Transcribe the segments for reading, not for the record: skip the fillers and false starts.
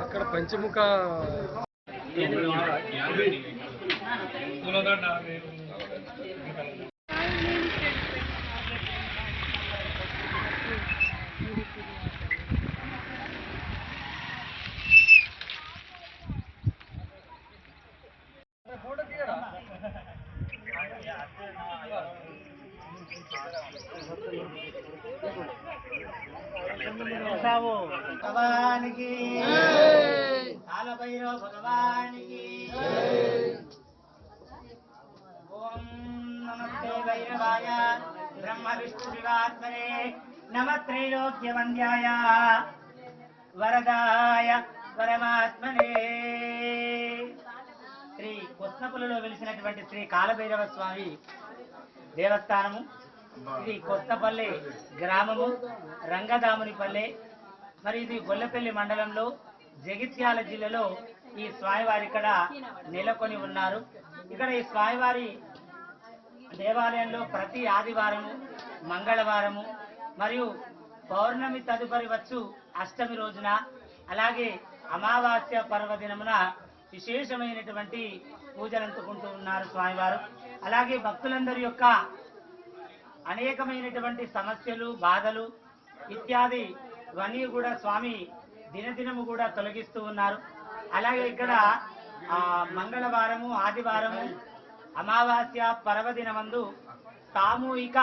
అక్కడ పంచముఖ भगवान की काल भैरव भगवान की ओम नमस्ते भैरवाय ब्रह्म विष्णु शिवात्मने नमः त्रैलोक्य वन्द्याय वरदाय परमात्मने శ్రీ కొత్తపల్లిలో వెలిసినటువంటి శ్రీ కాలభైరవ స్వామి దేవస్థానము. ఇది కొత్తపల్లి గ్రామము, రంగదామునిపల్లె. మరి ఇది గొల్లపల్లి మండలంలో జగిత్యాల జిల్లాలో ఈ స్వామివారి ఇక్కడ నెలకొని ఉన్నారు. ఇక్కడ ఈ స్వామివారి దేవాలయంలో ప్రతి ఆదివారము, మంగళవారము మరియు పౌర్ణమి తదుపరి వచ్చు అష్టమి రోజున, అలాగే అమావాస్య పర్వదినమున విశేషమైనటువంటి పూజలు అందుకుంటూ ఉన్నారు స్వామివారు. అలాగే భక్తులందరి యొక్క అనేకమైనటువంటి సమస్యలు, బాధలు ఇత్యాది ఇవన్నీ కూడా స్వామి దినదినము కూడా తొలగిస్తూ ఉన్నారు. అలాగే ఇక్కడ మంగళవారము, ఆదివారము, అమావాస్య పర్వదినమందు సామూహిక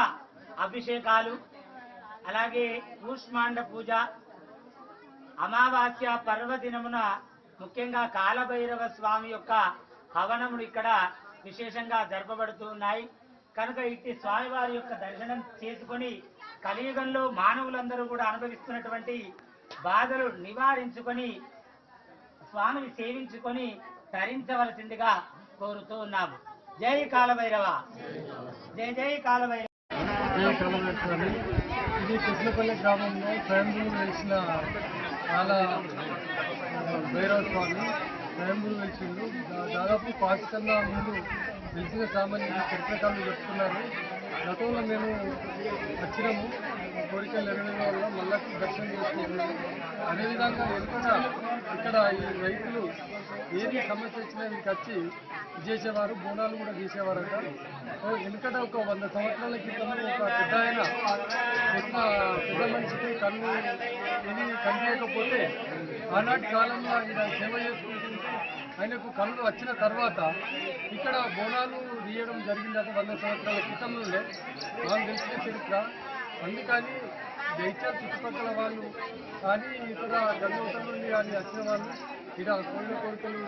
అభిషేకాలు, అలాగే కూష్మాండ పూజ, అమావాస్య పర్వదినమున ముఖ్యంగా కాలభైరవ స్వామి యొక్క హవనములు ఇక్కడ విశేషంగా జరపబడుతూ ఉన్నాయి. కనుక ఇట్టి స్వామివారి యొక్క దర్శనం చేసుకొని కలియుగంలో మానవులందరూ కూడా అనుభవిస్తున్నటువంటి బాధలు నివారించుకొని స్వామిని సేవించుకొని తరించవలసిందిగా కోరుతూ ఉన్నాము. జై కాలభైరవ, జై జై కాలభైరవ. ఇది కృష్ణపల్లి గ్రామంలో స్వయంభూ వెలిసిన కాల భైరవ స్వామి స్వయంభూ వెలిసిండు. దాదాపు 5 కన్నా ముందు వెలిసిన సామాన్య చరిత్రకారులు చెప్తున్నారు. గతంలో మేము వచ్చినాము, కోరికలు నెరవేరడం వల్ల మళ్ళీ దర్శనం చేసుకుంటున్నాము. అదేవిధంగా ఇక్కడ ఈ రైతులు ఏది సమస్య వచ్చినా వీరికి వచ్చి చేసేవారు, బోనాలు కూడా తీసేవారట. వెనుకట ఒక 100 సంవత్సరాల క్రితం ఒక పెద్ద మనిషికి కన్ను ఇది కనిపించకపోతే ఆనాటి కాలంలో ఆయన సేవ చేసుకుంటుంటే ఆయనకు కళ్ళు వచ్చిన తర్వాత ఇక్కడ బోనాలు తీయడం జరిగిందట 100 సంవత్సరాల క్రితం నుండే వాళ్ళు తెలిసిన చరిత్ర. అందుకని జైత్యాల చుట్టుపక్కల వాళ్ళు కానీ ఇతర గంగవతల నుండి కానీ వచ్చిన వాళ్ళు ఇక్కడ కోరికలు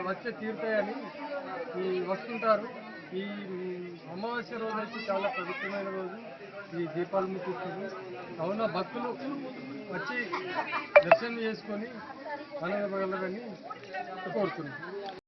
వచ్చే తీరుతాయని వస్తుంటారు. ఈ అమావాస్య రోజు వచ్చి చాలా పవిత్రమైన రోజు. ఈ దీపాలు ముట్టిస్తారు. కావున భక్తులు వచ్చి దర్శనం చేసుకొని ఆనందపడగలరని కోరుతున్నాను.